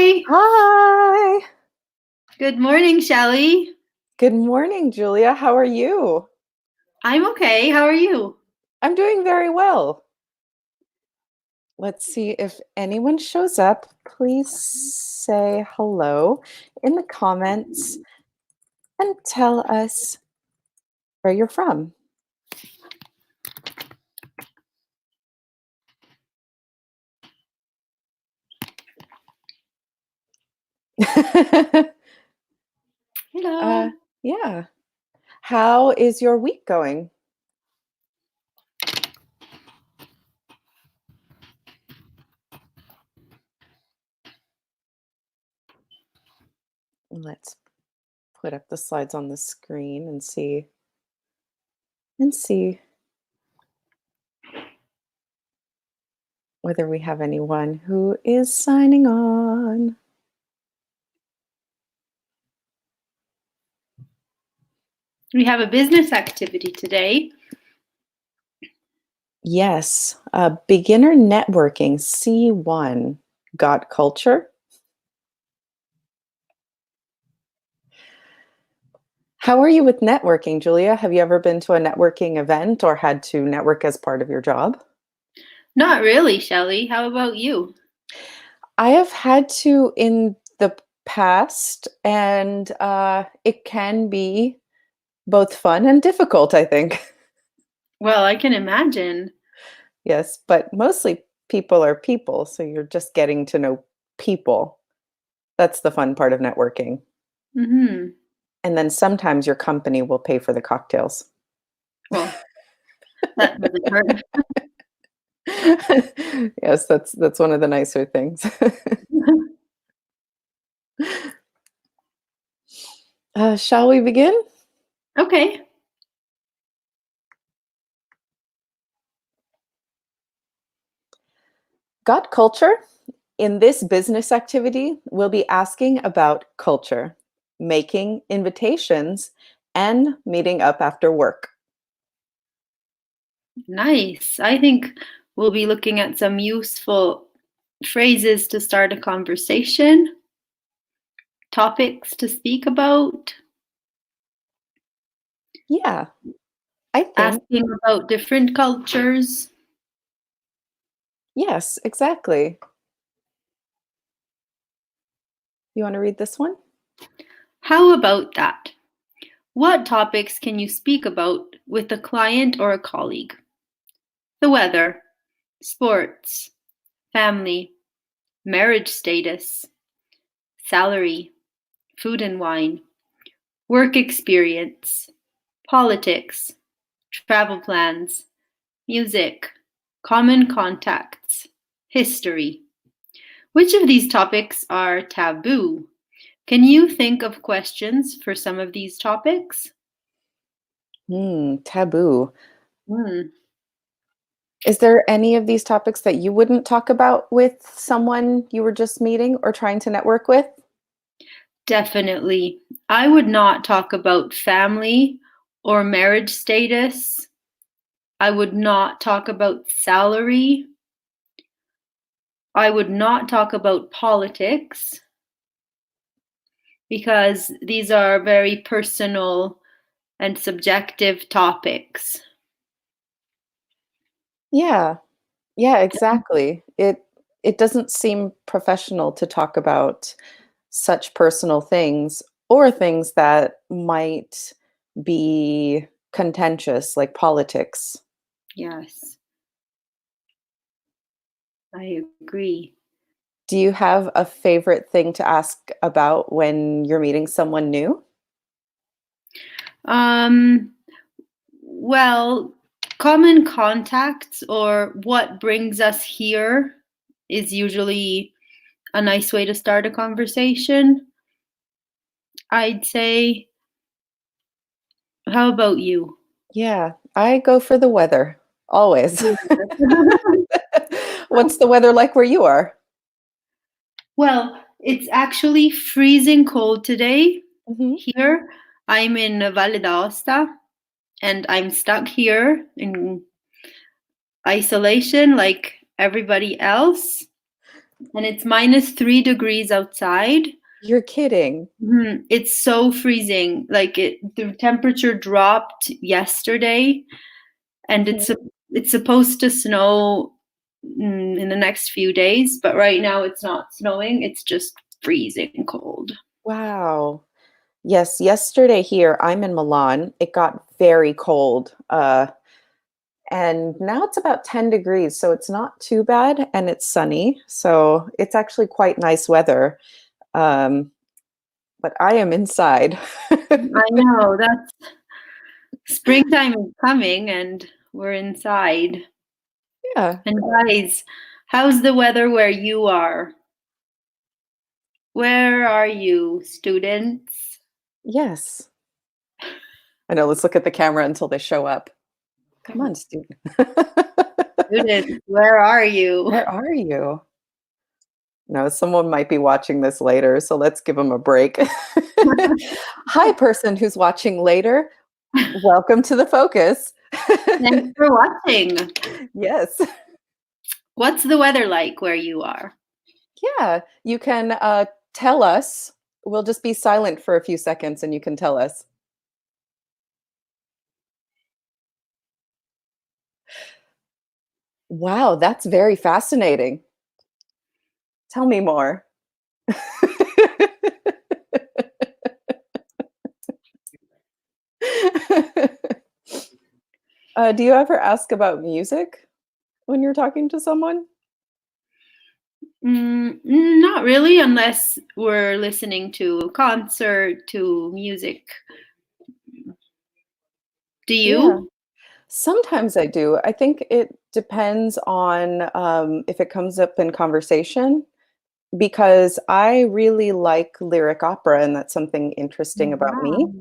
Hi. Hi. Good morning, Shelly. Good morning, Julia. How are you? I'm okay. How are you? I'm doing very well. Let's see if anyone shows up. Please say hello in the comments and tell us where you're from. Hello. Yeah. How is your week going? Let's put up the slides on the screen and see whether we have anyone who is signing on. We have a business activity today. Yes, beginner networking, C1. Got culture? How are you with networking, Julia? Have you ever been to a networking event or had to network as part of your job? Not really, Shelly. How about you? I have had to in the past, and it can be both fun and difficult, I think. Well, I can imagine. Yes, but mostly people are people, so you're just getting to know people. That's the fun part of networking. Mm-hmm. And then sometimes your company will pay for the cocktails. Well, that doesn't hurt. Yes, that's one of the nicer things. Shall we begin? Okay. Got culture? In this business activity, we'll be asking about culture, making invitations, and meeting up after work. Nice. I think we'll be looking at some useful phrases to start a conversation, topics to speak about, Yeah, I think, asking about different cultures. yes, exactly. You want to read this one? How about that? What topics can you speak about with a client or a colleague? The weather, sports, family, marriage status, salary, food and wine, work experience, politics, travel plans, music, common contacts, history. Which of these topics are taboo? Can you think of questions for some of these topics? Taboo. Hmm. Is there any of these topics that you wouldn't talk about with someone you were just meeting or trying to network with? Definitely. I would not talk about family or marriage status. I would not talk about salary. I would not talk about politics because these are very personal and subjective topics. Yeah. Yeah, exactly. It doesn't seem professional to talk about such personal things or things that might be contentious, like politics. Yes, I agree. Do you have a favorite thing to ask about when you're meeting someone new? Um, well, common contacts or what brings us here is usually a nice way to start a conversation. I'd say, how about you? Yeah, I go for the weather, always. What's the weather like where you are? Well, it's actually freezing cold today Mhm. here. I'm in Valle d'Aosta and I'm stuck here in isolation like everybody else. and it's -3 degrees outside. You're kidding. It's so freezing. The temperature dropped yesterday, and Mhm. it's supposed to snow in the next few days, but right now it's not snowing. It's just freezing cold. Wow. Yes, yesterday here, I'm in Milan. It got very cold. And now it's about 10 degrees, so it's not too bad, and it's sunny. So it's actually quite nice weather. Um, but I am inside. I know that's springtime is coming, and we're inside. Yeah. And guys, how's the weather where you are? Where are you, students? Yes. I know. Let's look at the camera until they show up. Come on, student. Students, where are you? Where are you? No, someone might be watching this later, so let's give them a break. Hi, person who's watching later. Welcome to the focus. Thanks for watching. Yes. What's the weather like where you are? Yeah, you can tell us. We'll just be silent for a few seconds and you can tell us. Wow, that's very fascinating. Tell me more. Do you ever ask about music when you're talking to someone? Not really, unless we're listening to a concert, to music. Do Yeah. you? Sometimes I do. I think it depends on if it comes up in conversation because I really like lyric opera, and that's something interesting about me. Wow.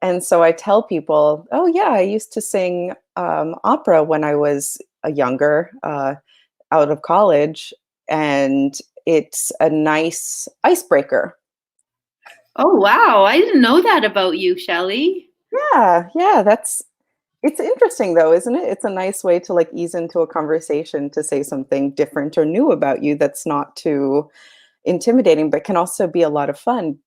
And so I tell people, oh, yeah, I used to sing opera when I was a younger, out of college. And it's a nice icebreaker. Oh, wow. I didn't know that about you, Shelly. Yeah, yeah, it's interesting though, isn't it? It's a nice way to like ease into a conversation to say something different or new about you that's not too intimidating, but can also be a lot of fun.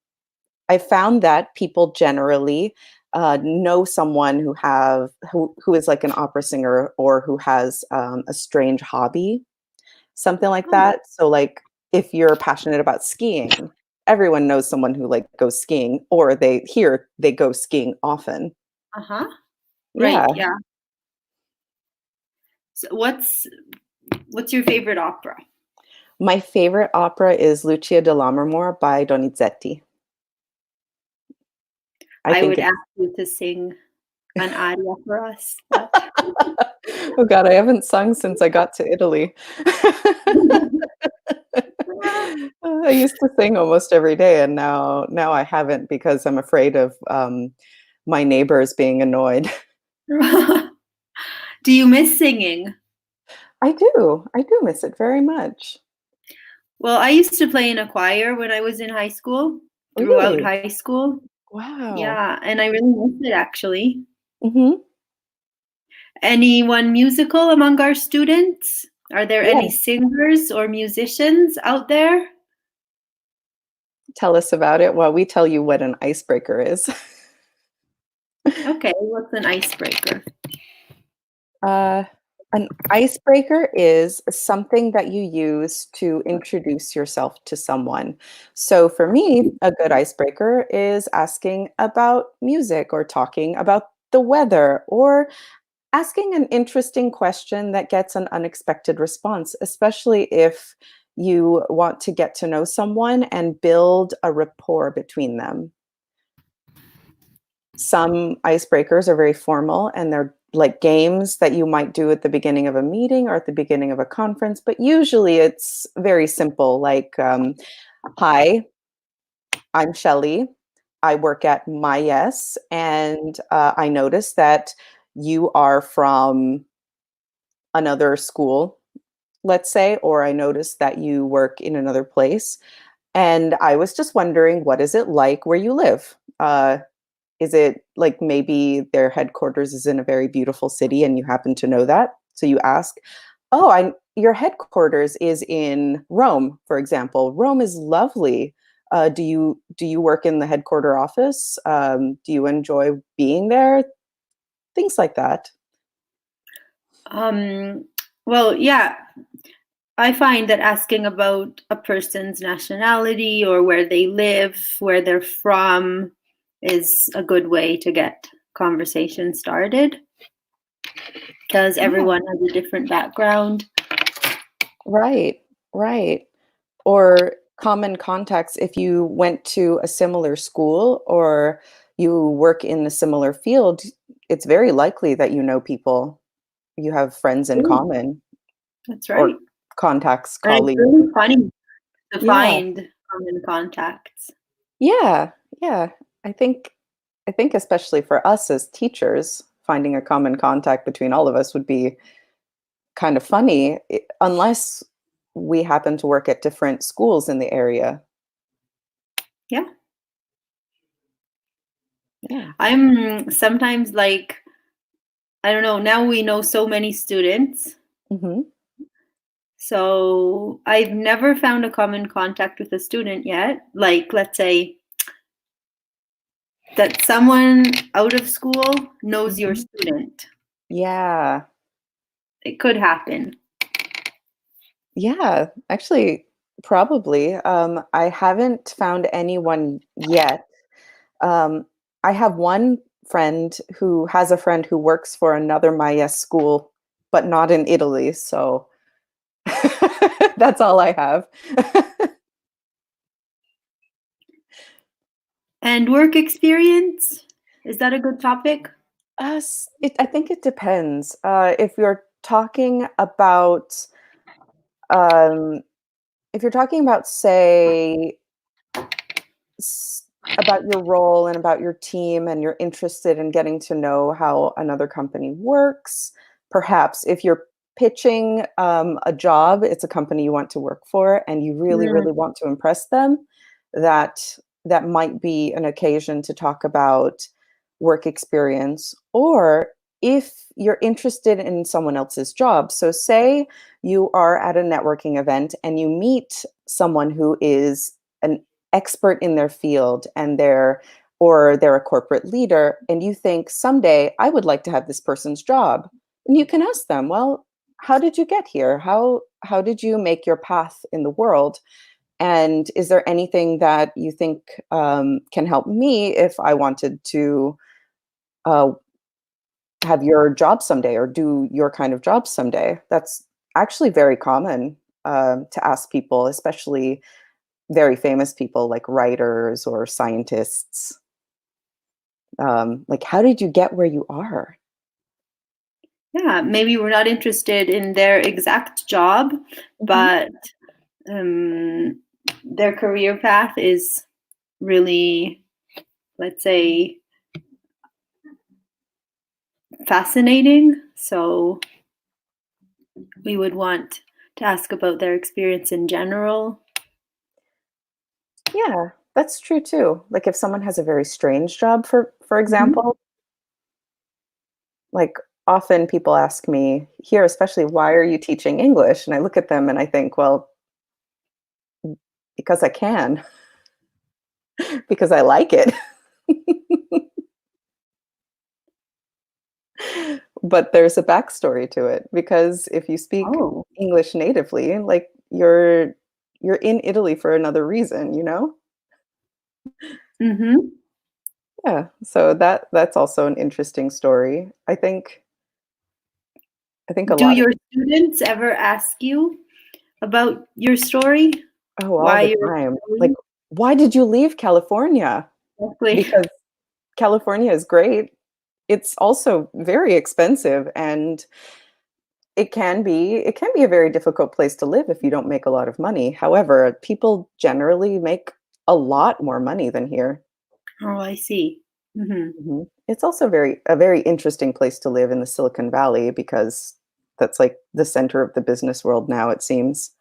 I found that people generally know someone who is like an opera singer or who has a strange hobby, something like Oh, that. So, like, if you're passionate about skiing, everyone knows someone who like goes skiing, or they go skiing often. uh-huh. Right, Yeah, yeah. So what's your favorite opera? my favorite opera is Lucia di Lammermoor by Donizetti. I I think would it's ask you to sing an aria for us, but oh god, I haven't sung since I got to Italy. I used to sing almost every day, and now I haven't because I'm afraid of, my neighbors being annoyed. do you miss singing? I do miss it very much. Well, I used to play in a choir when I was in high school, throughout Really? high school. Wow. Yeah, and I really miss it actually. Mhm. Anyone musical among our students? Are there any Yes. singers or musicians out there? Tell us about it while we tell you what an icebreaker is. Okay, what's an icebreaker? Uh, an icebreaker is something that you use to introduce yourself to someone. So for me, a good icebreaker is asking about music or talking about the weather or asking an interesting question that gets an unexpected response, especially if you want to get to know someone and build a rapport between them. Some icebreakers are very formal and they're like games that you might do at the beginning of a meeting or at the beginning of a conference, but usually it's very simple, like, hi, I'm Shelly. I work at Myes, and I noticed that you are from another school, let's say, or I noticed that you work in another place. And I was just wondering, what is it like where you live? Is it like maybe their headquarters is in a very beautiful city and you happen to know that? So you ask, oh, your headquarters is in Rome, for example. Rome is lovely. Do you work in the headquarter office? Do you enjoy being there? Things like that. Um, well, yeah, I find that asking about a person's nationality or where they live, where they're from, is a good way to get conversation started because Yeah, everyone has a different background. right, right. Or common contacts if you went to a similar school or you work in a similar field, it's very likely that you know people. You have friends in Ooh, common that's or right. contacts, And it's colleagues. really funny to Yeah. find common contacts. Yeah, yeah. I think I think especially for us as teachers, finding a common contact between all of us would be kind of funny, unless we happen to work at different schools in the area. Yeah. Yeah. I'm sometimes like, I don't know, now we know so many students. Mhm. So I've never found a common contact with a student yet. Like, let's say that someone out of school knows your Mhm. student. Yeah. It could happen. Yeah, actually, probably. I haven't found anyone yet. Um, I have one friend who has a friend who works for another Myes school, but not in Italy. So that's all I have. And work experience, is that a good topic? I think it depends. Um, if you're talking about, say, s- about your role and about your team and you're interested in getting to know how another company works, perhaps if you're pitching a job, it's a company you want to work for and you really Mm, really want to impress them, that might be an occasion to talk about work experience. Or if you're interested in someone else's job, so say you are at a networking event and you meet someone who is an expert in their field and they're a corporate leader and you think someday I would like to have this person's job, and you can ask them, well, how did you get here? How did you make your path in the world? And is there anything that you think can help me if I wanted to uh, have your job someday or do your kind of job someday? That's actually very common to ask people, especially very famous people like writers or scientists. Like, how did you get where you are? yeah, maybe we're not interested in their exact job, Mhm. but um, their career path is really, let's say, fascinating. So we would want to ask about their experience in general. Yeah, that's true too. Like if someone has a very strange job, for Mhm. example, like often people ask me here, especially, why are you teaching English? And I look at them and I think, well, because I can, because I like it. But there's a backstory to it because if you speak Oh. English natively, like you're in Italy for another reason, you know? Mhm. Yeah. So that's also an interesting story. I think a Do lot of your students ever ask you about your story? oh, all Why the you're time. Like, going? why did you leave California? Exactly. Because California is great. It's also very expensive and it can be a very difficult place to live if you don't make a lot of money. However, people generally make a lot more money than here. Oh, I see. Mhm. Mhm. It's also a very interesting place to live in the Silicon Valley because that's like the center of the business world now, it seems,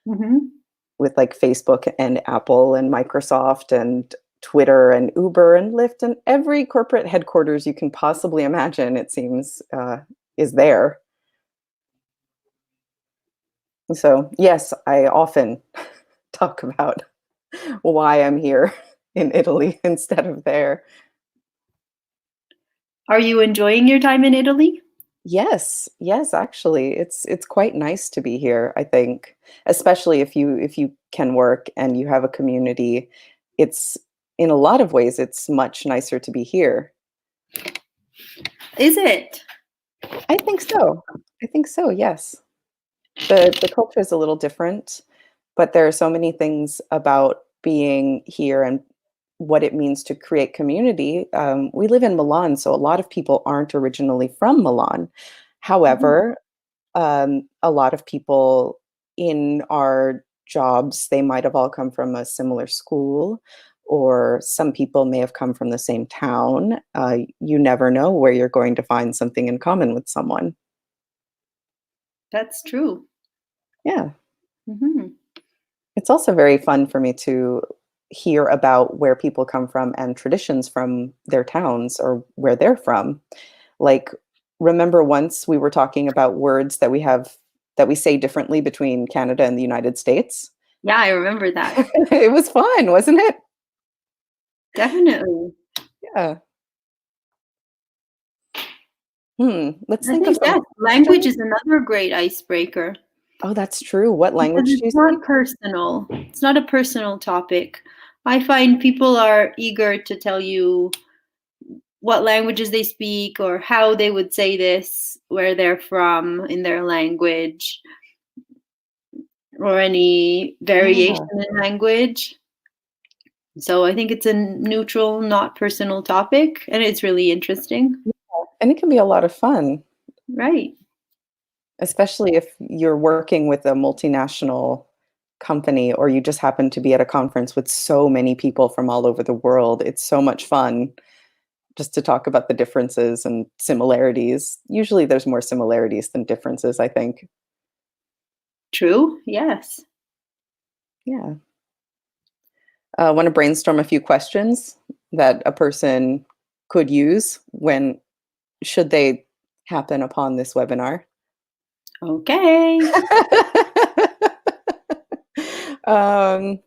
Mhm. with like Facebook and Apple and Microsoft and Twitter and Uber and Lyft and every corporate headquarters you can possibly imagine, it seems, is there. So, yes, I often talk about why I'm here in Italy instead of there. Are you enjoying your time in Italy? Yes, yes, actually, it's quite nice to be here, I think, especially if you can work and you have a community. It's in a lot of ways it's much nicer to be here. Is it? I think so. I think so, yes. The culture is a little different, but there are so many things about being here and what it means to create community. We live in Milan, so a lot of people aren't originally from Milan. Mhm. However, a lot of people in our jobs, they might have all come from a similar school, or some people may have come from the same town. You never know where you're going to find something in common with someone. That's true. Yeah. Mhm. It's also very fun for me to hear about where people come from and traditions from their towns or where they're from. Like, remember once we were talking about words that we say differently between Canada and the United States? Yeah, I remember that. It was fun, wasn't it? Definitely. Yeah. Let's I think of think, some yes, language questions. is another great icebreaker Oh, that's true. What because language do it's you not speak? personal. It's not a personal topic. I find people are eager to tell you what languages they speak or how they would say this, where they're from in their language, or any variation Yeah. in language. So I think it's a neutral, not personal topic, and it's really interesting. Yeah, and it can be a lot of fun, Right. especially if you're working with a multinational company or you just happen to be at a conference with so many people from all over the world. It's so much fun just to talk about the differences and similarities. Usually there's more similarities than differences, I think. True. Yes. Yeah. Want to brainstorm a few questions that a person could use when should they happen upon this webinar? Okay. um,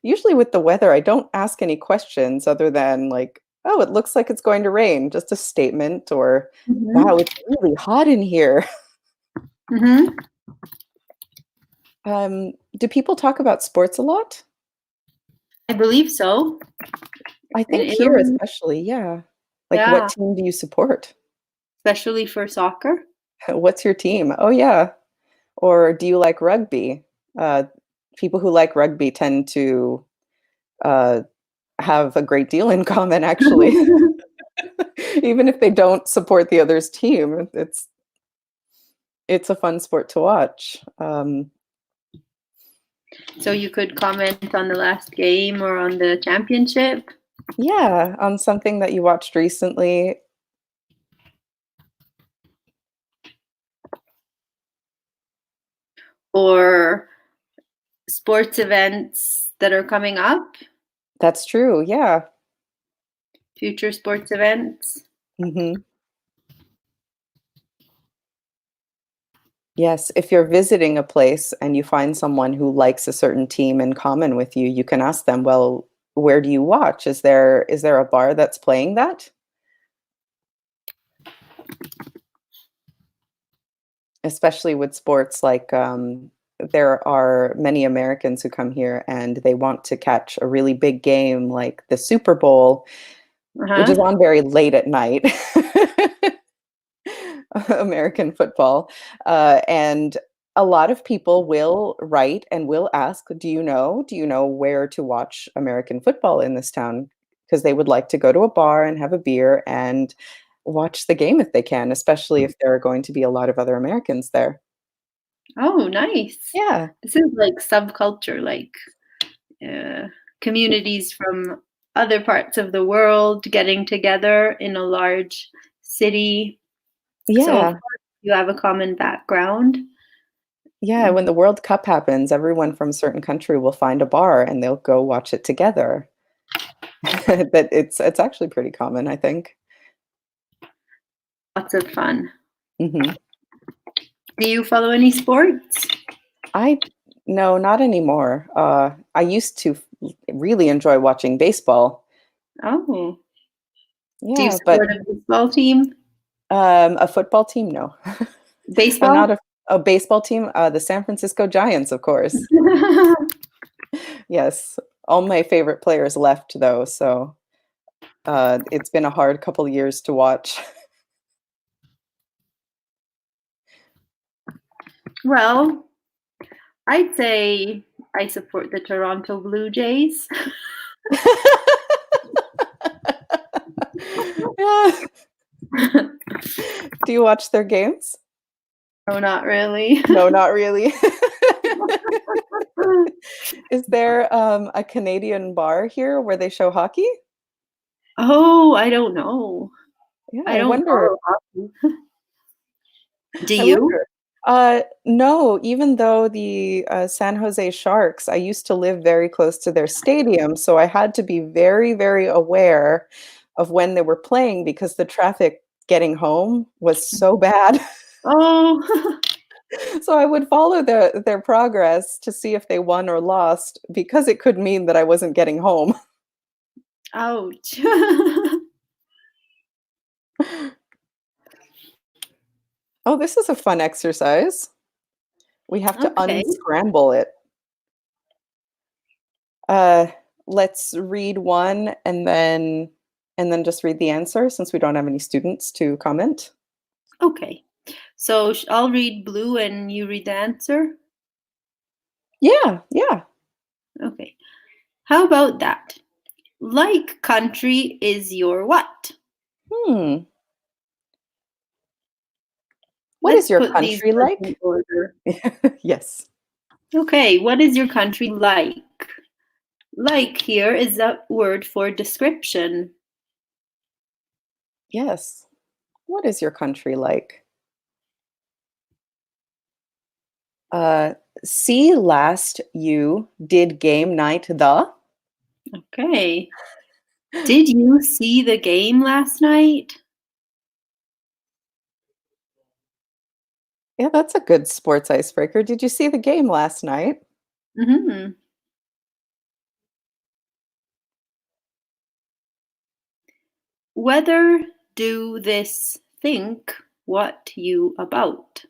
Usually with the weather, I don't ask any questions other than like, "Oh, it looks like it's going to rain," just a statement or, "Wow, Mhm. it's really hot in here." Mhm. Do people talk about sports a lot? I believe so. I In think here Italy, especially, yeah. Like, what yeah, team do you support? especially for soccer. What's your team? Oh, yeah. Or do you like rugby? Uh, People who like rugby tend to, uh, have a great deal in common, actually. Even if they don't support the other's team, it's a fun sport to watch. So you could comment on the last game or on the championship, Yeah, on something that you watched recently. or sports events that are coming up, That's true, yeah. future sports events. Mhm. Yes, if you're visiting a place and you find someone who likes a certain team in common with you, you can ask them, "Well, where do you watch? Is there a bar that's playing that?" Especially with sports, like, there are many Americans who come here and they want to catch a really big game like the Super Bowl, which is Uh-huh. on very late at night. American football. And a lot of people will write and will ask, "Do you know? Do you know where to watch American football in this town?" Because they would like to go to a bar and have a beer and watch the game if they can, especially if there are going to be a lot of other Americans there. Oh, nice. Yeah. This is like subculture, like uh, communities from other parts of the world getting together in a large city. So of Yeah. course you have a common background. Yeah. Mm. When the World Cup happens, everyone from a certain country will find a bar and they'll go watch it together. That it's actually pretty common, I think. Lots of fun. Mhm. Do you follow any sports? I No, not anymore. I used to really enjoy watching baseball. Oh, do you Yeah, but support a baseball team? a football team, no. I'm not Baseball? a baseball team. The San Francisco Giants, of course. Yes, all my favorite players left though, so it's been a hard couple years to watch. Well, I'd say I support the Toronto Blue Jays. Yeah. Do you watch their games? No, not really. No, not really. Is there a Canadian bar here where they show hockey? Oh, I don't know. Yeah, I I don't wonder. follow hockey. Do I you? wonder. No, even though the San Jose Sharks, I used to live very close to their stadium, so I had to be very, very aware of when they were playing because the traffic getting home was so bad. Oh, So I would follow their progress to see if they won or lost because it could mean that I wasn't getting home. ouch. Oh, this is a fun exercise. We have to Okay, unscramble it. Uh, let's read one and then just read the answer since we don't have any students to comment. okay. So I'll read blue and you read the answer? Yeah, yeah. Okay. How about that? Like country is your what? Hmm. What is Let's your put these country words in like? order. Yes. Okay, what is your country like? Like here is a word for description. Yes. What is your country like? Uh, See last you did game night the? Okay. Did you see the game last night? Yeah, that's a good sports icebreaker. Did you see the game last night? Hmm. Whether do this think what you about?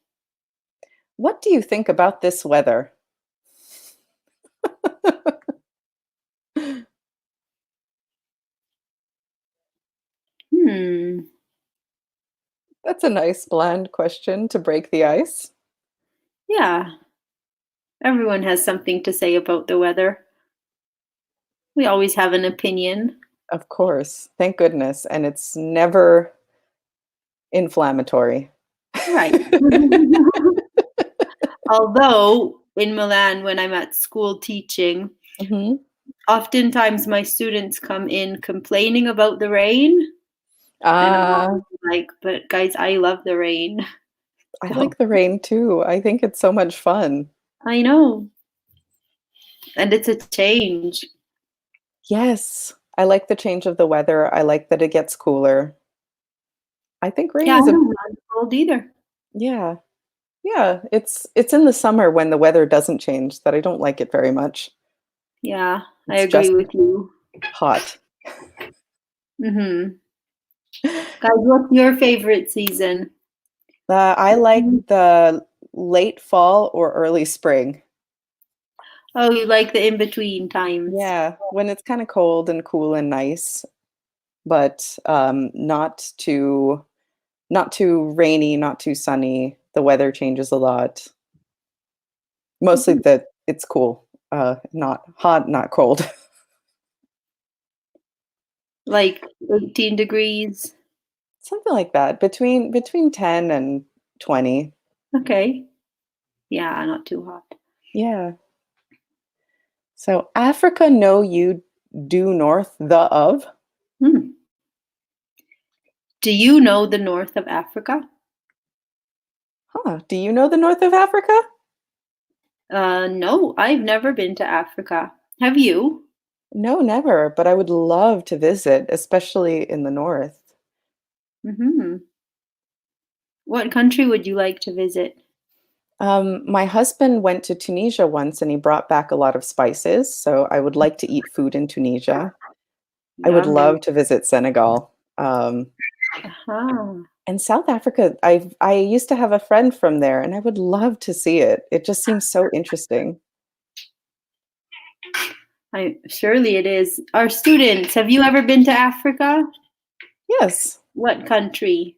What do you think about this weather? Hmm. That's a nice bland question to break the ice. Yeah, everyone has something to say about the weather. We always have an opinion. Of course. Thank goodness. And it's never inflammatory. Right. Although in Milan, when I'm at school teaching, Mhm. oftentimes my students come in complaining about the rain. And I'm Ah, always like, but guys, I love the rain. I So like the rain too. I think it's so much fun. I know. And it's a change. Yes. I like the change of the weather. I like that it gets cooler. I think rain Yeah, I is a don't mind cold either. yeah. Yeah, it's in the summer when the weather doesn't change that I don't like it very much. Yeah, I It's agree just with you. hot. Hmm. Guys, what's your favorite season? I like the late fall or early spring. Oh, you like the in-between times. Yeah, when it's kinda cold and cool and nice, but, not too rainy, not too sunny. The weather changes a lot. Mostly Mhm. that it's cool, not hot, not cold. Like 18 degrees. Something like that, between 10 and 20. Okay. Yeah, not too hot. Yeah. So, Africa know you due north the of? Hmm. Do you know the north of Africa? Huh, do you know the north of Africa? No, I've never been to Africa. Have you? No, never, but I would love to visit, especially in the north. Hmm. What country would you like to visit? My husband went to Tunisia once and he brought back a lot of spices, so I would like to eat food in Tunisia. I would Yummy. love to visit Senegal. Uh-huh. And South Africa, I used to have a friend from there, and I would love to see it. It just seems so interesting. Surely it is. Our students, have you ever been to Africa? Yes. What country?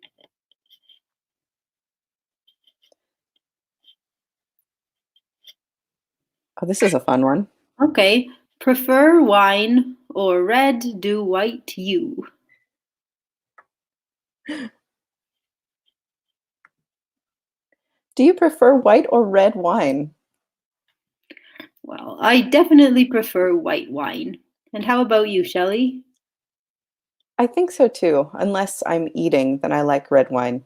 Oh, this is a fun one. Okay. Prefer wine or red, do white you? Do you prefer white or red wine? Well, I definitely prefer white wine. And how about you, Shelley? I think so too. Unless I'm eating, then I like red wine.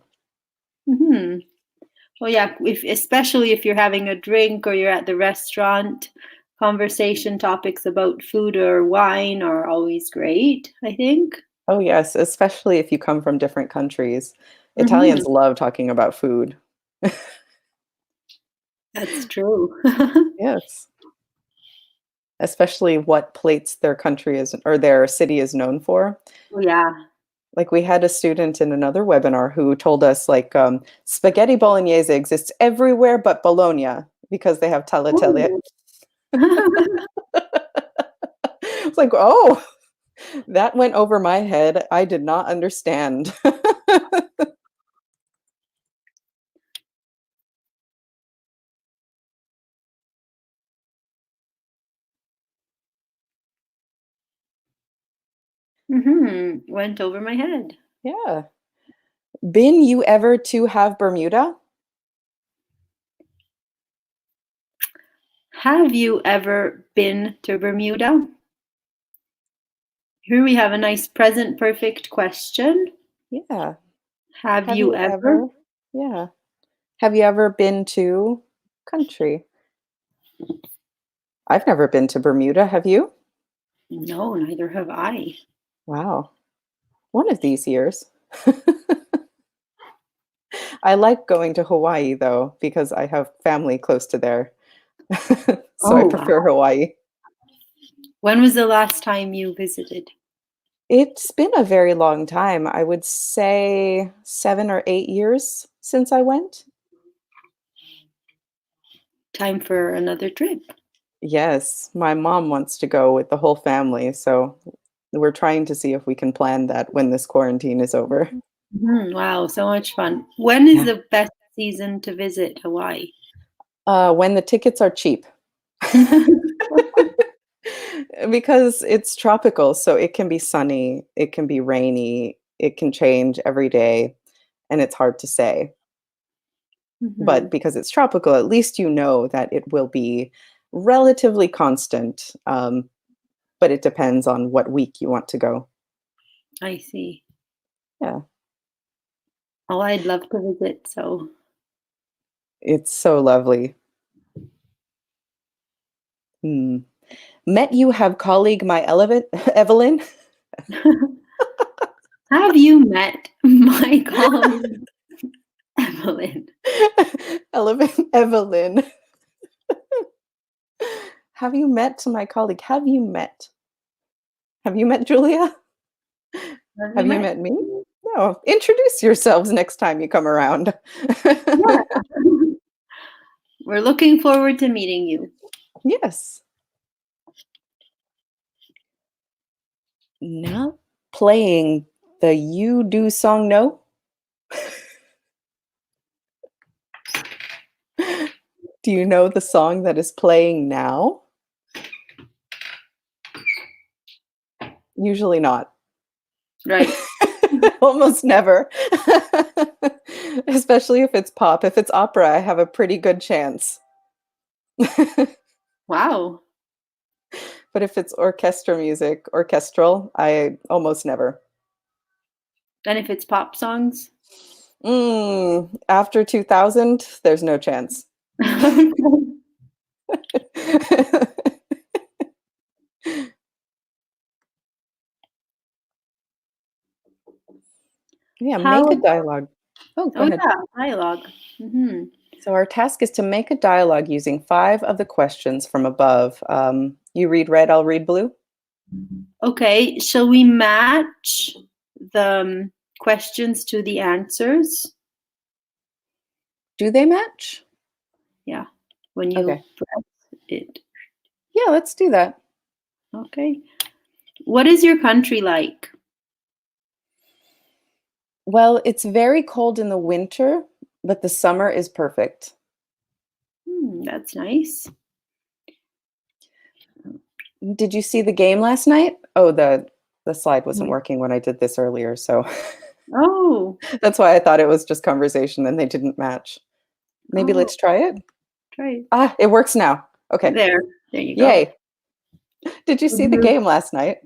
Hmm. Well, yeah, especially if you're having a drink or you're at the restaurant, conversation topics about food or wine are always great, I think. Oh, yes, especially if you come from different countries. Hmm. Italians love talking about food. That's true. Yes. Especially what plates their country is or their city is known for. Oh, yeah. Like we had a student in another webinar who told us like spaghetti bolognese exists everywhere but Bologna because they have tagliatelle. Oh. It's like, oh, that went over my head. I did not understand. Went over my head. Yeah. Been you ever to have Bermuda? Have you ever been to Bermuda? Here we have a nice present perfect question. Yeah. Have Have you you ever? ever? Yeah. Have you ever been to country? I've never been to Bermuda. Have you? No, neither have I. Wow. One of these years. I like going to Hawaii though, because I have family close to there. So I Oh, wow. prefer Hawaii. When was the last time you visited? It's been a very long time. I would say 7 or 8 years since I went. Time for another trip. Yes, my mom wants to go with the whole family, so we're trying to see if we can plan that when this quarantine is over. Wow, so much fun. When is Yeah. the best season to visit Hawaii? When the tickets are cheap. Because it's tropical, so it can be sunny, it can be rainy, it can change every day, and it's hard to say. But Mhm. because it's tropical, at least you know that it will be relatively constant. But it depends on what week you want to go. I see. Yeah, Oh, I'd love to visit. So, it's so lovely. Hmm. Met you have colleague my Evelyn. have you met my colleague Evelyn? Evelyn. Have you met my colleague? Have you met? Have you met Julia? Have you Have you met? met me? No. Introduce yourselves next time you come around. Yeah. We're looking forward to meeting you. Yes. Not playing the You Do song, no? Do you know the song that is playing now? Usually not. Right. Almost never. Especially if it's pop. If it's opera, I have a pretty good chance. Wow. But if it's orchestral, I almost never. And if it's pop songs? After 2000, there's no chance. Yeah, make a How dialogue. Oh, go Oh, ahead. yeah, dialogue. Mhm. So our task is to make a dialogue using 5 of the questions from above. You read red, I'll read blue. Okay, shall we match the questions to the answers? Do they match? Yeah, when you Okay. press it. Yeah, let's do that. Okay. What is your country like? Well, it's very cold in the winter, but the summer is perfect. That's nice. Did you see the game last night? Oh, the slide wasn't Mhm. working when I did this earlier, so Oh, that's why I thought it was just conversation and they didn't match. Maybe oh, let's try it. try it. Ah, it works now. Okay. There you go. Yay. Did you see the Mhm. game last night?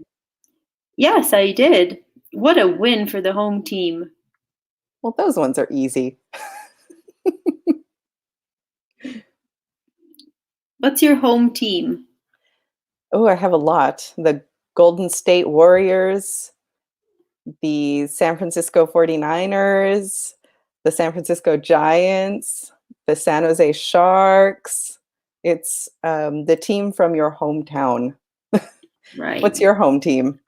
Yes, I did. What a win for the home team. Well, those ones are easy. What's your home team? Oh, I have a lot. The Golden State Warriors, the San Francisco 49ers, the San Francisco Giants, the San Jose Sharks. It's the team from your hometown. Right. What's your home team?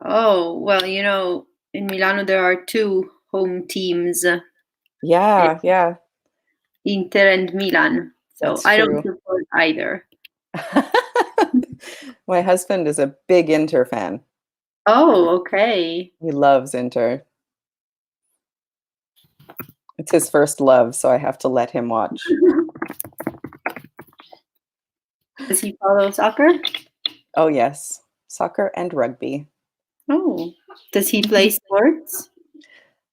Oh, well, in Milano there are two home teams, Yeah, yeah, Inter and Milan. So that's I don't true. support either. My husband is a big Inter fan. Oh, okay. He loves Inter. It's his first love, so I have to let him watch. Does he follow soccer? Oh, yes. Soccer and rugby. Oh, does he play sports?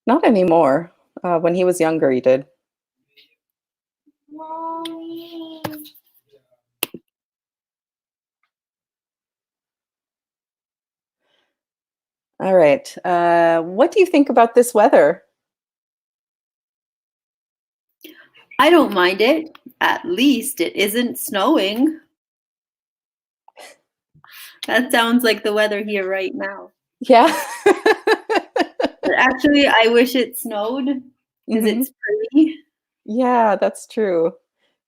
Not anymore. When he was younger, he did. All right. What do you think about this weather? I don't mind it. At least it isn't snowing. That sounds like the weather here right now. Yeah. But actually, I wish it snowed because hmm it's pretty. Yeah, that's true.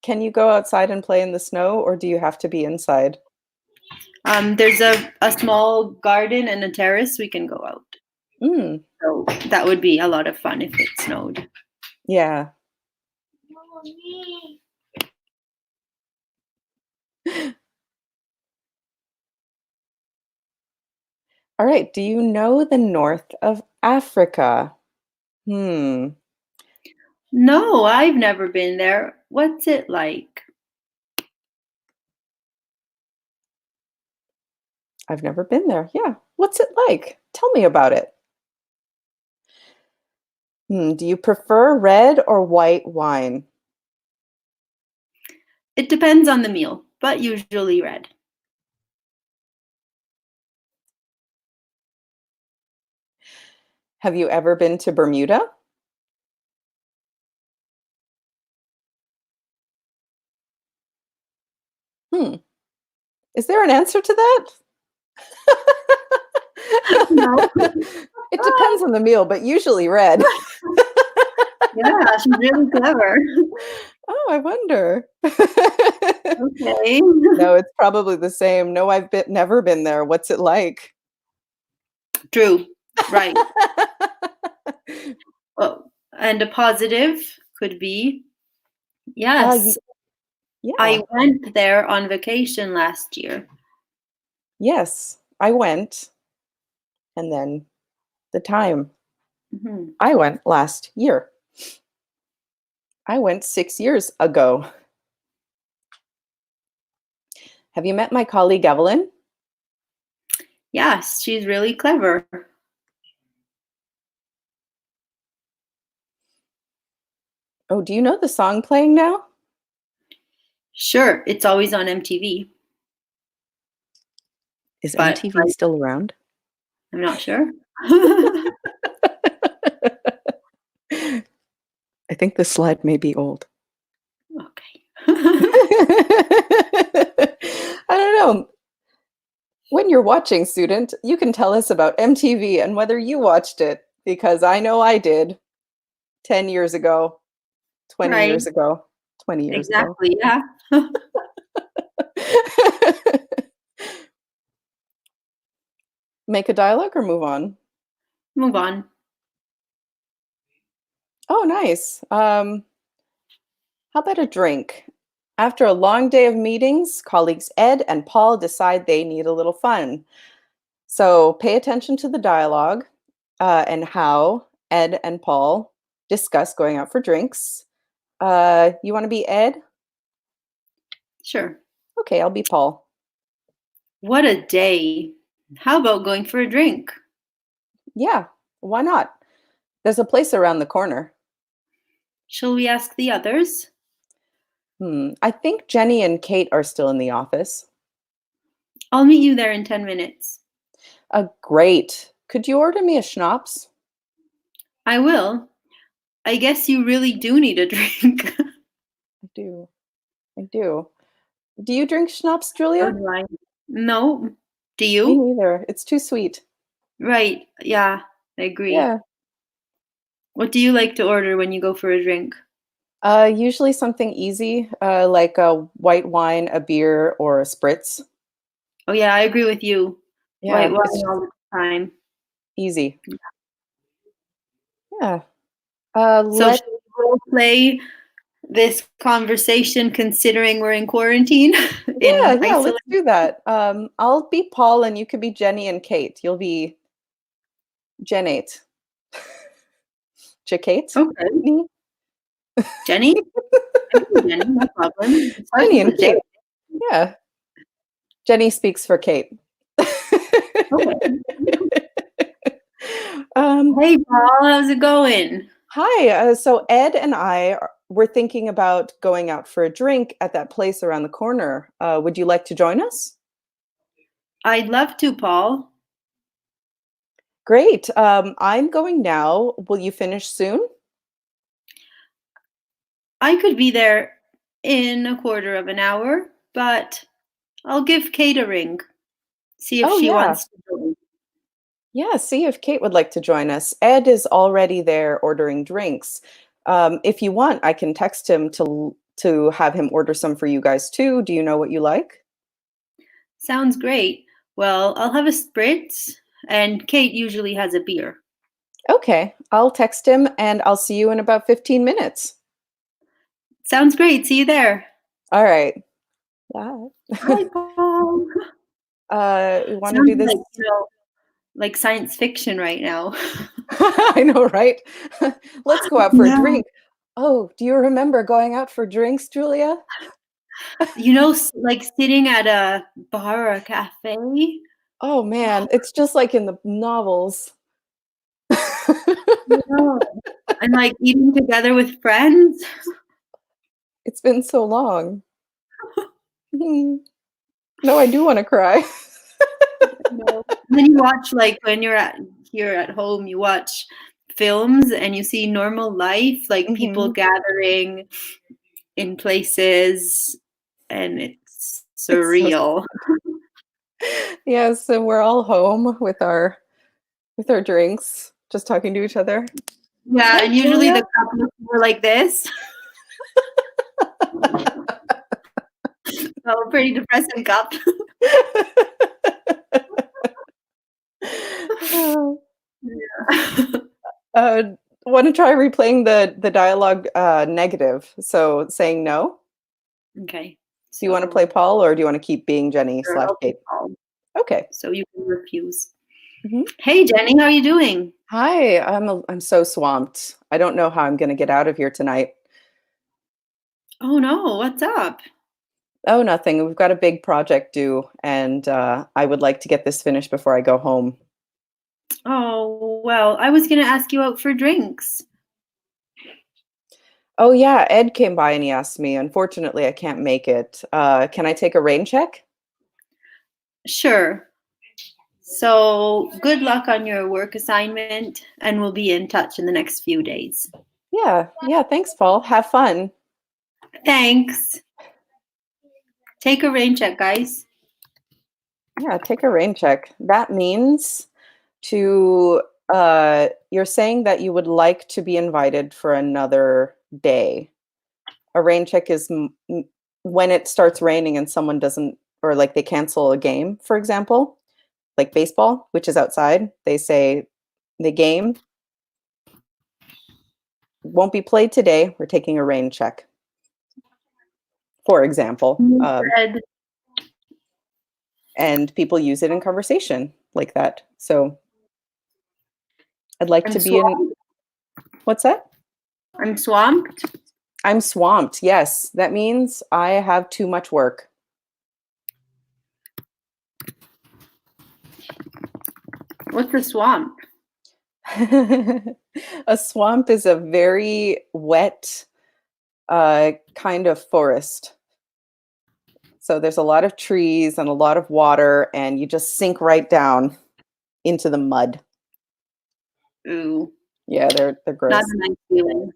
Can you go outside and play in the snow, or do you have to be inside? There's a small garden and a terrace we can go out. Mm, So that would be a lot of fun if it snowed. yeah. All right. Do you know the north of Africa? Hmm. No, I've never been there. What's it like? I've never been there. Yeah. What's it like? Tell me about it. Do you prefer red or white wine? It depends on the meal, but usually red. Have you ever been to Bermuda? Hmm. Is there an answer to that? No. It depends on the meal, but usually red. Yeah, she's really clever. Oh, I wonder. Okay. No, it's probably the same. No, never been there. What's it like? True. Right. Oh, and a positive could be Y yes, yeah. I went there on vacation last year. Yes, I went, and then the time. Mhm. I went last year. I went 6 years ago. Have you met my colleague Evelyn? Yes, she's really clever. Oh, do you know the song playing now? Sure, it's always on MTV, Is but MTV still around? I'm not sure. I think the slide may be old. Okay. I don't know. When you're watching, student, you can tell us about MTV and whether you watched it, because I know I did 10 years ago. 20 Right. years ago. 20 years ago. Exactly. Yeah. Make a dialogue or move on? Move on. Oh, nice. How about a drink? After a long day of meetings, colleagues Ed and Paul decide they need a little fun. So pay attention to the dialogue and how Ed and Paul discuss going out for drinks. You want to be Ed? Sure. Okay, I'll be Paul. What a day. How about going for a drink? Yeah, why not? There's a place around the corner. Shall we ask the others? I think Jenny and Kate are still in the office. I'll meet you there in 10 minutes. Great. Could you order me a schnapps? I will. I guess you really do need a drink. I do. I do. Do you drink schnapps, So Julia? do I. No. Do Me you? neither. It's too sweet. Right. Yeah, I agree. Yeah. What do you like to order when you go for a drink? Usually something easy, like a white wine, a beer, or a spritz. Oh, yeah, I agree with you. White Yeah, it's wine just all the time. easy. Yeah. So, Let should we role play this conversation considering we're in quarantine, Yeah, in yeah, let's isolation? do that. I'll be Paul and you could be Jenny and Kate. You'll be Jenate. Jacate? Okay. Me? Jenny? I can be Jenny, no problem. It starts Jenny with and a J. Kate. Yeah. Jenny speaks for Kate. Okay. um, Hey, Paul, how's it going? Hi. So Ed and were thinking about going out for a drink at that place around the corner. Would you like to join us? I'd love to, Paul. Great. I'm going now. Will you finish soon? I could be there in a quarter of an hour, but I'll give Kate a ring, see if Oh, she yeah. wants to join. Yeah. See if Kate would like to join us. Ed is already there ordering drinks. If you want, I can text him to have him order some for you guys too. Do you know what you like? Sounds great. Well, I'll have a spritz, and Kate usually has a beer. Okay. I'll text him and I'll see you in about 15 minutes. Sounds great. See you there. All right. Bye. Hi, Paul. We want to Sounds do this. like, like science fiction right now. I know, right? Let's go out for a Yeah. drink. Oh, do you remember going out for drinks, Julia? Like sitting at a bar or a cafe. Oh man, it's just like in the novels. Yeah. And like eating together with friends. It's been so long. Hmm. No, I do want to cry. No. And then you watch like when you're at here at home, you watch films and you see normal life, like people Mhm. gathering in places, and it's It's so surreal. yeah, so we're all home with our drinks, just talking to each other. Yeah, Hi, and usually Julia. the couples were like this. So pretty depressing cup. Yeah. Uh, Want to try replaying the dialogue negative? So saying no. Okay. Do you want to play So Paul or do you want to keep being Jenny sure, slash I'll take Kate? Paul. Okay. So you can refuse. Mhm. Hey Jenny, how are you doing? Hi, I'm so swamped. I don't know how I'm going to get out of here tonight. Oh no, what's up? Oh, nothing. We've got a big project due, and I would like to get this finished before I go home. Oh, well, I was gonna ask you out for drinks. Oh yeah, Ed came by and he asked me. Unfortunately, I can't make it. Can I take a rain check? Sure. So good luck on your work assignment, and we'll be in touch in the next few days. Yeah, yeah. Thanks, Paul. Have fun. Thanks. Take a rain check, guys. Yeah, take a rain check. That means you're saying that you would like to be invited for another day. A rain check is when it starts raining and someone doesn't, or like they cancel a game, for example, like baseball, which is outside. They say the game won't be played today. We're taking a rain check, for example. Red And people use it in conversation like that. So I'd like to and be in. swamped. What's that? I'm swamped. I'm swamped. Yes, that means I have too much work. What's a swamp? A swamp is a very wet kind of forest. So there's a lot of trees and a lot of water, and you just sink right down into the mud. Ooh, Yeah, they're not gross. a nice feeling.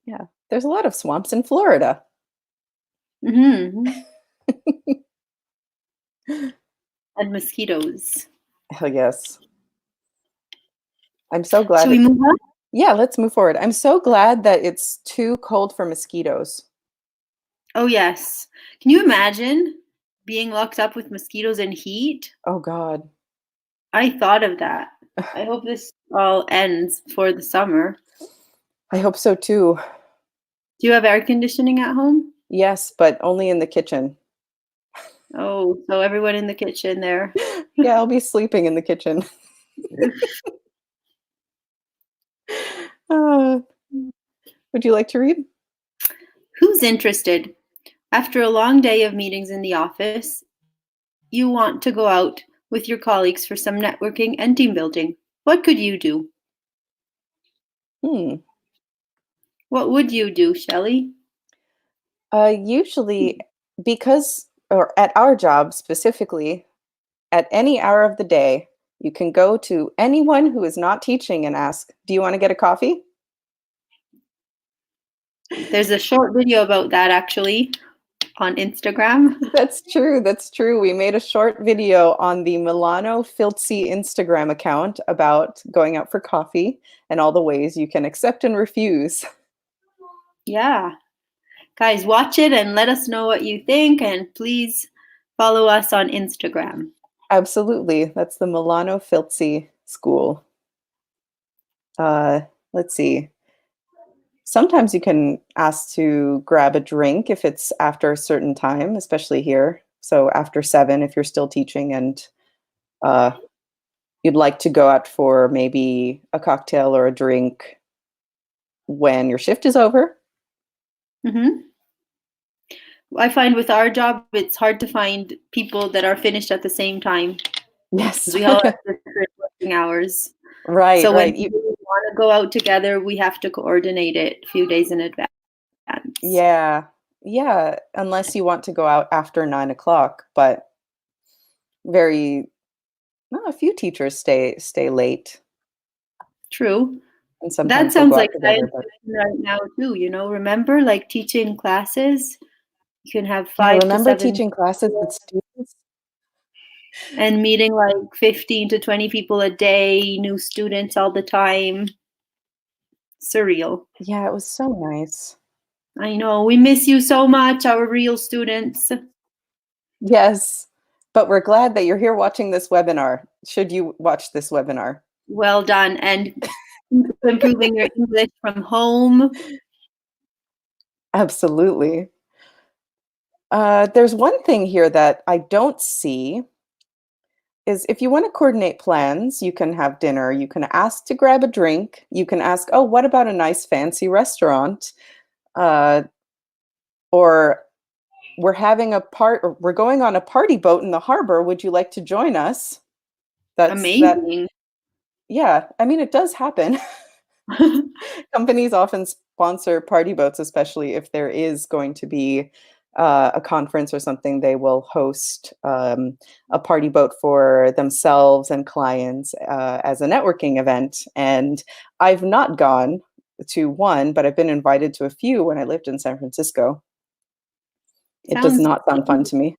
Yeah, there's a lot of swamps in Florida. Mm-hmm. And mosquitoes. Hell yes. I'm so Should glad we it. move on? Yeah, let's move forward. I'm so glad that it's too cold for mosquitoes. Oh, yes. Can you imagine being locked up with mosquitoes and heat? Oh God. I thought of that. I hope this all ends for the summer. I hope so too. Do you have air conditioning at home? Yes, but only in the kitchen. Oh, so everyone in the kitchen there. Yeah, I'll be sleeping in the kitchen. Uh, would you like to read? Who's interested? After a long day of meetings in the office, you want to go out with your colleagues for some networking and team building. What could you do? Hmm. What would you do, Shelly? Usually, because, or at our job specifically, at any hour of the day, you can go to anyone who is not teaching and ask, "Do you want to get a coffee?" There's a short video about that actually on Instagram. That's true. That's true. We made a short video on the Milano Filzi Instagram account about going out for coffee and all the ways you can accept and refuse. Yeah. Guys, watch it and let us know what you think, and please follow us on Instagram. Absolutely. That's the Milano Filzi School. Let's see. Sometimes you can ask to grab a drink if it's after a certain time, especially here. So after 7, if you're still teaching and uh, you'd like to go out for maybe a cocktail or a drink when your shift is over. Hmm. I find with our job, it's hard to find people that are finished at the same time Yes. because we all have different working hours. Right, So when right. we want to go out together, we have to coordinate it a few days in advance. Yeah. Yeah. Unless you want to go out after 9 o'clock, but very, well, a few teachers stay late, True. and That sometimes they sounds go out like together. science But fiction right now too, remember like teaching classes, you can have yeah, 5 to remember 7 teaching classes with students? and meeting like 15 to 20 people a day, new students all the time. Surreal. Yeah, it was so nice. I know. We miss you so much, our real students. Yes. But we're glad that you're here watching this webinar. Should you watch this webinar? Well done. And keep improving your English from home. Absolutely. There's one thing here that I don't see is if you want to coordinate plans, you can have dinner, you can ask to grab a drink, you can ask, oh, what about a nice fancy restaurant? Uh, or we're going on a party boat in the harbor. Would you like to join us? That. Amazing. Yeah, I mean, it does happen. Companies often sponsor party boats, especially if there is going to be a conference or something. They will host a party boat for themselves and clients as a networking event. And I've not gone to one, but I've been invited to a few when I lived in San Francisco. It does Sounds not sound fun to me.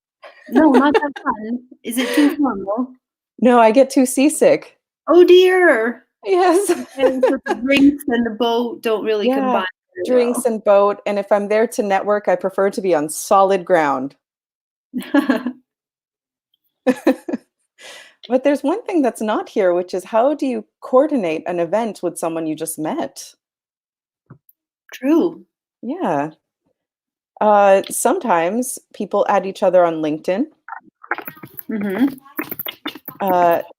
no, not that fun. Is it too formal? No, I get too seasick. Oh dear. Yes. Okay, so the drinks and the boat don't really Yeah. combine drinks and boat, and if I'm there to network, I prefer to be on solid ground. But there's one thing that's not here, which is how do you coordinate an event with someone you just met? True. Yeah. Sometimes people add each other on LinkedIn. Mm-hmm.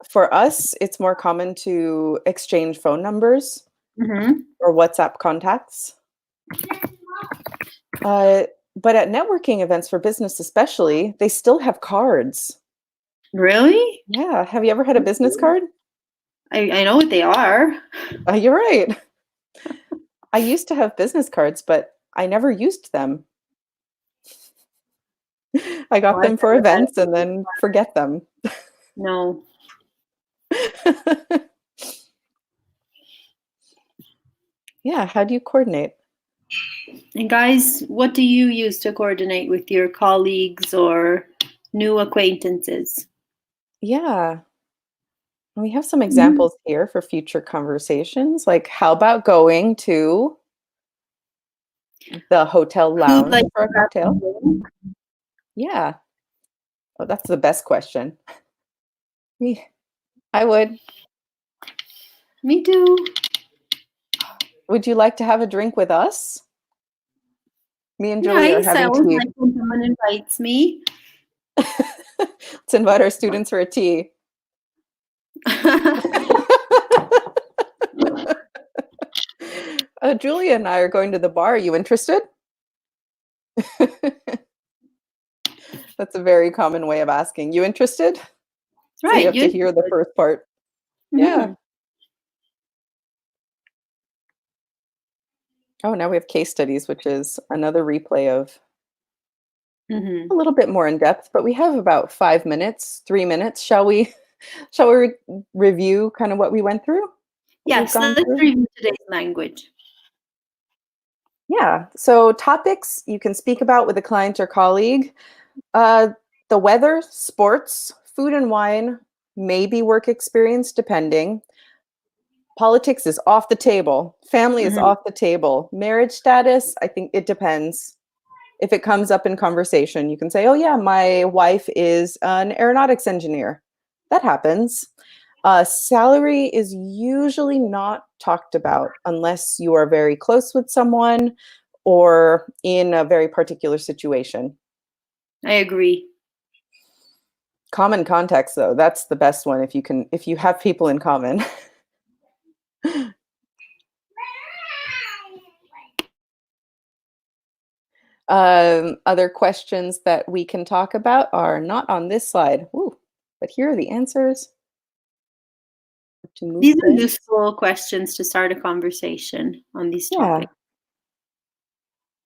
For us, it's more common to exchange phone numbers Mm-hmm. or WhatsApp contacts. But at networking events for business, especially, they still have cards. Really? Yeah. Have you ever had a business card? I know what they are. You're right. I used to have business cards, but I never used them. I Oh, got I've them for never had events a and then forget them. no. Yeah, how do you coordinate? And guys, what do you use to coordinate with your colleagues or new acquaintances? Yeah, we have some Mhm. examples here for future conversations. Like, how about going to the hotel Who'd lounge like for to a grab a cocktail? drink? Yeah. Oh, that's the best question. Me, I would. Me too. Would you like to have a drink with us? Me and Julia are Nice. I having always tea. like when someone invites me. Let's invite our students for a tea. Julia and I are going to the bar. Are you interested? That's a very common way of asking. You interested? So you Right. have You to hear the interested? first part. Yeah. Mm-hmm. Oh, now we have case studies, which is another replay of Mm-hmm. a little bit more in depth, but we have about 5 minutes, 3 minutes. Shall we review kind of what we went through? What we've Yes. gone Let's through? review today's language. Yeah. So topics you can speak about with a client or colleague. Uh, the weather, sports, food and wine, maybe work experience, depending. Politics is off the table. Family is Mm-hmm. off the table. Marriage status, I think it depends. If it comes up in conversation, you can say, oh, yeah, my wife is an aeronautics engineer. That happens. Salary is usually not talked about unless you are very close with someone or in a very particular situation. I agree. Common context, though, that's the best one if you have people in common. Other questions that we can talk about are not on this slide. Ooh, but here are the answers to move These are this. useful questions to start a conversation on these Yeah. topics.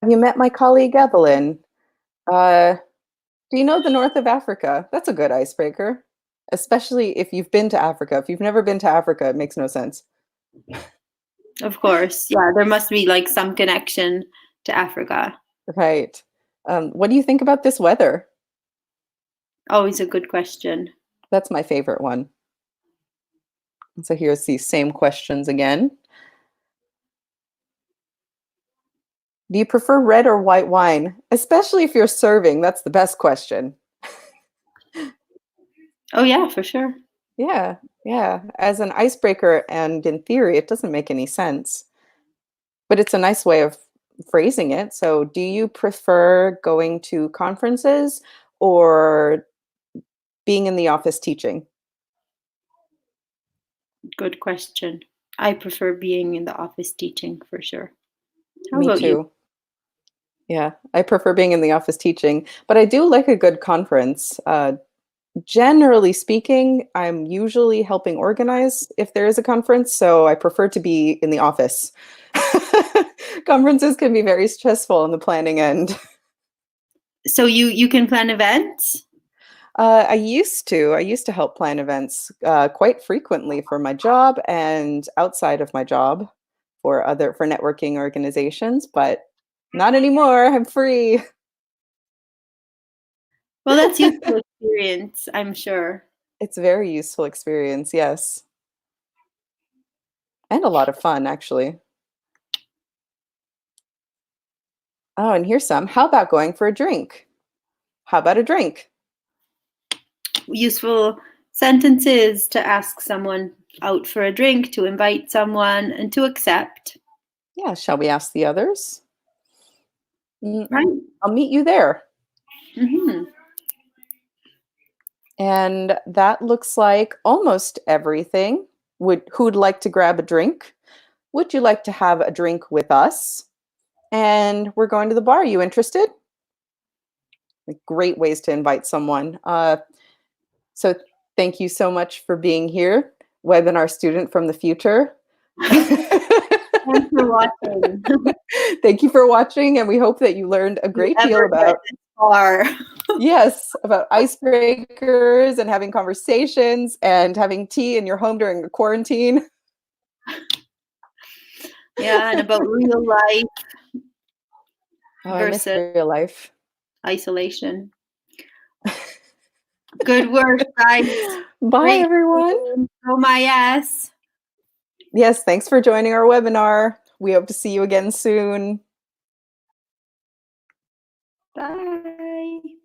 Have you met my colleague Evelyn? Uh, do you know the north of Africa? That's a good icebreaker, especially if you've been to Africa. If you've never been to Africa, it makes no sense. Of course. Yeah, there must be like some connection to Africa. Right. What do you think about this weather? Always a good question. That's my favorite one. So here's these same questions again. Do you prefer red or white wine? Especially if you're serving, that's the best question. Oh, yeah, for sure. Yeah, yeah. As an icebreaker and in theory, it doesn't make any sense, but it's a nice way of phrasing it. So, do you prefer going to conferences or being in the office teaching? Good question. I prefer being in the office teaching for sure. How Me about you? too. Yeah, I prefer being in the office teaching, but I do like a good conference. Generally speaking, I'm usually helping organize if there is a conference, so I prefer to be in the office. Conferences can be very stressful on the planning end. So you can plan events? I used to help plan events quite frequently for my job and outside of my job for networking organizations, but not anymore. I'm free. Well, that's useful experience, I'm sure. It's a very useful experience, yes, and a lot of fun actually. Oh, and here's some. How about going for a drink? How about a drink? Useful sentences to ask someone out for a drink, to invite someone, and to accept. Yeah, shall we ask the others? Right. I'll meet you there. Mm-hmm. And that looks like almost everything. Who'd like to grab a drink? Would you like to have a drink with us? And we're going to the bar. You interested? Like, great ways to invite someone. So thank you so much for being here, webinar student from the future. Thanks for watching. Thank you for watching, and we hope that you learned a great deal about this far. yes, about icebreakers and having conversations and having tea in your home during the quarantine. Yeah, and about real life I miss versus real life. isolation. Good work, guys. Bye, Great. everyone. Oh my yes. Yes, thanks for joining our webinar. We hope to see you again soon. Bye.